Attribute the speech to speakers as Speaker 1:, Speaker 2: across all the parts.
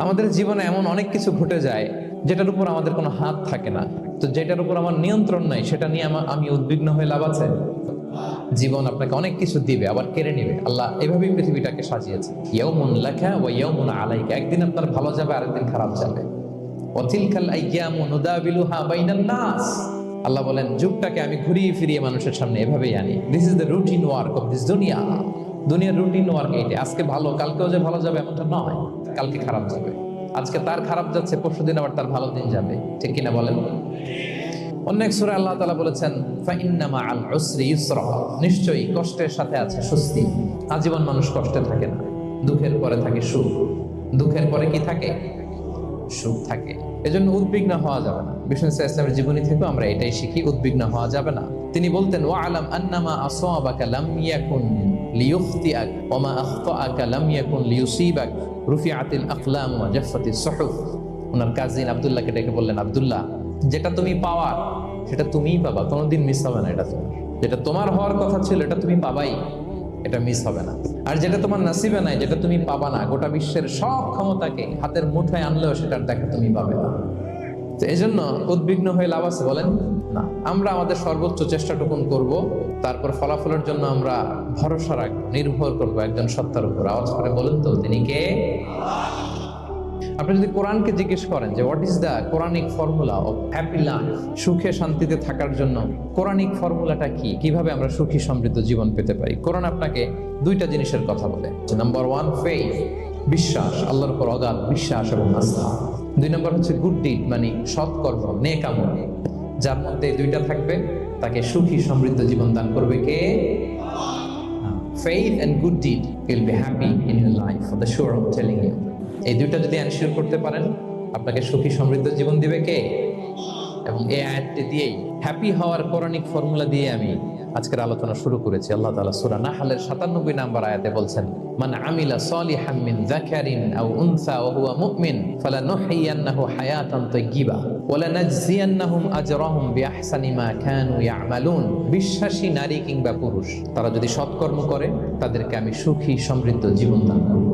Speaker 1: আমাদের জীবনে এমন অনেক কিছু ঘটে যায় যেটার উপর আমাদের কোনো হাত থাকে না। তো যেটার উপর আমার নিয়ন্ত্রণ নাই সেটা নিয়ে আমি উদ্বিগ্ন হয়ে লাভ আছে? জীবন আপনাকে অনেক কিছু দিবে, আবার কেড়ে নিবে। আল্লাহ এভাবেই পৃথিবীটাকে সাজিয়েছে, ইয়াউমুন লাকা ওয়া ইয়াউমুন আলাইকা। একদিন আপনার ভালো যাবে, আরেকদিন খারাপ যাবে। ওয়া তিলকাল আইয়ামু নুদাবিলুহা বাইনান নাস। আল্লাহ বলেন, যুগটাকে আমি ঘুরিয়ে ফিরিয়ে মানুষের সামনে এভাবেই আনি। This is the routine work of this দুনিয়া। দুনিয়ার রুটিন ওয়ার্ক এইটা। আজকে ভালো, কালকেও যে ভালো যাবে এমনটা নয়। কালকে খারাপ যাবে, আজকে তার খারাপ যাচ্ছে, পরশুদিন আবার তার ভালো দিন যাবে। ঠিক কিনা বলেন? অন্য এক সূরায় আল্লাহ তাআলা বলেছেন, ফাইন্না মাআল উসরি ইউসরা। নিশ্চয়ই কষ্টের সাথে আছে স্বস্তি। আজীবন মানুষ কষ্টে থাকে না। দুঃখের পরে থাকে সুখ, দুঃখের পরে কি থাকে? সুখ থাকে। এজন্য উদ্বিগ্ন হওয়া যাবে না। বিষ্ণু ইসলামের জীবনী থেকে আমরা এটাই শিখি, উদ্বিগ্ন হওয়া যাবে না। তিনি বলতেন, ওয়া আলাম আন্নামা আসাবাকা লাম ইয়াকুন লিয়ুখতিআক ওয়া মা আখতাআকা লাম ইয়াকুন লিয়ুসিবাক রুফিআতিল আকলাম ওয়া জাফফাতিস সুহুফ। ওনার কাজিন আব্দুল্লাহকে ডেকে বললেন, আব্দুল্লাহ, যেটা তুমি পাওয়ার সেটা তুমিই পাবা, কোনোদিন মিস হবে না। এটা তোমার, যেটা তোমার হওয়ার কথা ছিল এটা তুমি পাবাই, এটা মিস হবে না। আর যেটা তোমার নসিবে নাই, যেটা তুমি পাবা না, গোটা বিশ্বের সব ক্ষমতাকে হাতের মুঠোয় আনলেও সেটার দেখা তুমি পাবে না। তো এই জন্য উদ্বিগ্ন হয়ে লাভ আছে বলেন? না। আমরা আমাদের সর্বোচ্চ চেষ্টাটুকুন করব, তারপর ফলাফলের জন্য আমরা ভরসা রাখবো, নির্ভর করবো একজন সত্তার উপর। আওয়াজ করে বলেন তো, তিনি কে? আপনি যদি কোরআনকে জিজ্ঞেস করেন যে what is the Quranic formula of happy life, সুখে শান্তিতে থাকার জন্য কোরআনিক ফর্মুলাটা কি, কিভাবে আমরা সুখী সমৃদ্ধ জীবন পেতে পারি, কোরআন আপনাকে দুইটা জিনিসের কথা বলে। নাম্বার ওয়ান, ফেইথ, বিশ্বাস, আল্লাহর উপর অগাধ বিশ্বাস এবং আস্থা। দুই নম্বর হচ্ছে গুড ডিড, মানে সৎকর্ম, নেক আমল। যার মধ্যে দুইটা থাকবে তাকে সুখী সমৃদ্ধ জীবন দান করবে কে? Faith and good deed will be happy in your life, for the sure I'm telling you. এই দুইটা যদি এনশিওর করতে পারেন, আপনাকে সুখী সমৃদ্ধ জীবন দিবে কে? এবং এই আয়াতটি দিয়েই, হ্যাপি হওয়ার কোরআনিক ফর্মুলা দিয়ে আমি আজকের আলোচনা শুরু করেছি। আল্লাহ তাআলা সূরা নাহলের 97 নম্বর আয়াতে বলছেন, মান আমিলা সালিহাম মিন যাকারিন আও উনসা ওয়া হুয়া মুমিন ফালানুহইয়ান্নাহু হায়াতান তাইয়্যিবা ওয়া লানাজজিয়ান্নাহুম আজরাহুম বিআহসানি মা কানু ইয়ামালুন। বিশ্বাসী নারী কিংবা পুরুষ, তারা যদি সৎকর্ম করে তাদেরকে আমি সুখী সমৃদ্ধ জীবন দান করব।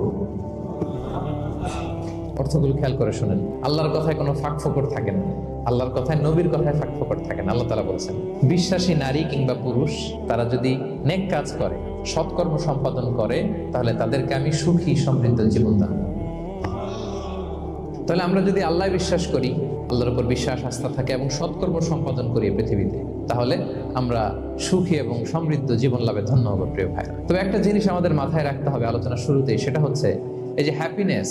Speaker 1: অর্থগুলো খেয়াল করে শুনেন। আল্লাহর কথায় কোনো ফাঁক ফোকর থাকে না, আল্লাহর কথায়, নবীর কথায় ফাঁক ফোকর থাকে না। আল্লাহ তাআলা বলছেন, বিশ্বাসী নারী কিংবা পুরুষ তারা যদি নেক কাজ করে, সৎকর্ম সম্পাদন করে, তাহলে তাদেরকে আমি সুখী সমৃদ্ধ জীবন দান। তাহলে আমরা যদি আল্লাহ বিশ্বাস করি, আল্লাহর উপর বিশ্বাস আস্থা থাকে এবং সৎকর্ম সম্পাদন করি পৃথিবীতে, তাহলে আমরা সুখী এবং সমৃদ্ধ জীবন লাভে ধন্য হব প্রিয় ভাইরা। তবে একটা জিনিস আমাদের মাথায় রাখতে হবে আলোচনা শুরুতেই, সেটা হচ্ছে এই যে হ্যাপিনেস,